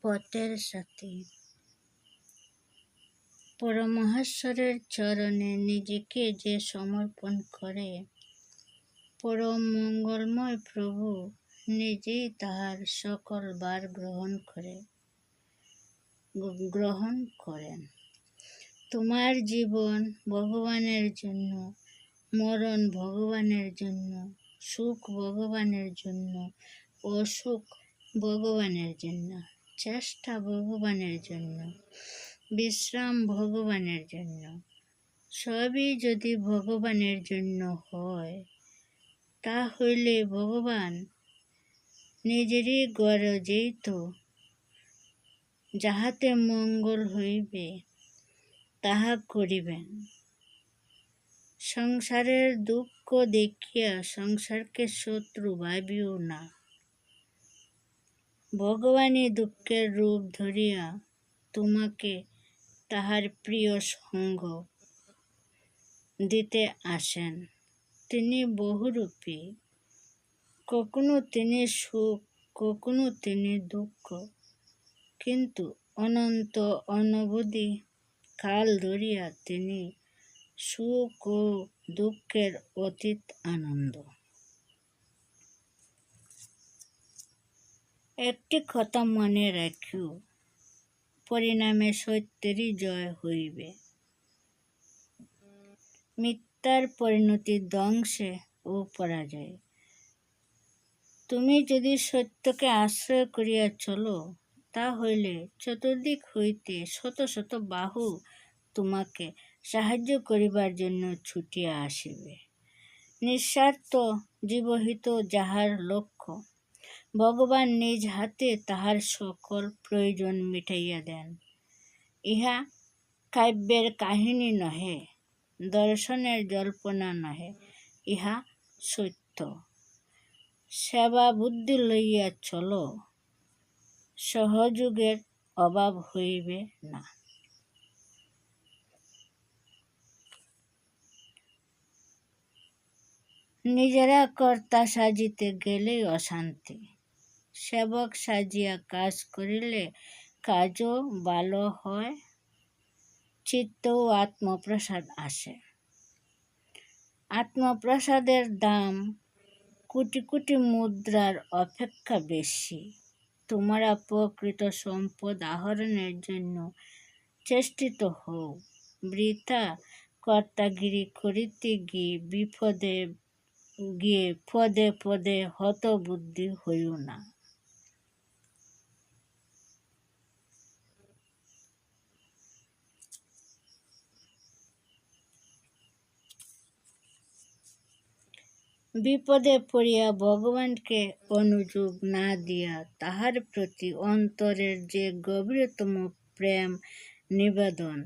পথের সাথী। পরমেশ্বরের চরণে নিজেকে যে সমর্পণ করে, পরম মঙ্গলময় প্রভু নিজেই তাহার সকল ভার গ্রহণ করেন। তোমার জীবন ভগবানের জন্য, মরণ ভগবানের জন্য, সুখ ভগবানের জন্য, অসুখ ভগবানের জন্য, চেষ্টা ভগবানের জন্য, বিশ্রাম ভগবানের জন্য। সবই যদি ভগবানের জন্য হয়, তাহলে ভগবান নিজেরই গরজেই তো যাহাতে মঙ্গল হইবে তাহা করিবেন। সংসারের দুঃখ দেখিয়া সংসারকে শত্রু ভাবিও না। ভগবানই দুঃখের রূপ ধরিয়া তোমাকে তাহার প্রিয় সঙ্গ দিতে আসেন। তিনি বহুরূপী, কখনো তিনি সুখ, কখনো তিনি দুঃখ, কিন্তু অনন্ত অনবধি কাল ধরিয়া তিনি সুখ ও দুঃখের অতীত আনন্দ। একটি কথা মনে রাখিও, পরিণামে সত্যেরই জয় হইবে। মিথ্যার পরিণতি ধ্বংসে ও পরাজয়ে। তুমি যদি সত্যকে আশ্রয় করিয়া চলো, তাহলে চতুর্দিক হইতে শত শত বাহু তোমাকে সাহায্য করিবার জন্য ছুটিয়া আসিবে। নিঃস্বার্থ জীবহিত যাহার লক্ষ্য, ভগবান নিজ হাতে তাহার সকল প্রয়োজন মিটাইয়া দেন। ইহা কাব্যের কাহিনী নহে, দর্শনের জল্পনা নহে, ইহা সত্য। সেবা বুদ্ধি লইয়া চলো, সহযোগের অভাব হইবে না। নিজেরা কর্তা সাজিতে গেলেই অশান্তি। সেবক সাজিয়া কাজ করিলে কাজও ভালো হয়, চিত্তেও আত্মপ্রসাদ আসে। আত্মপ্রসাদের দাম কোটি কোটি মুদ্রার অপেক্ষা বেশি। তোমরা প্রকৃত সম্পদ আহরণের জন্য চেষ্টিত হও, বৃথা কর্তাগিরি করিতে গিয়ে পদে পদে হতবুদ্ধি হইও না। বিপদে পড়িয়া ভগবানকে অনুযোগ না দিয়া তাহার প্রতি অন্তরের যে গভীরতম প্রেম নিবেদন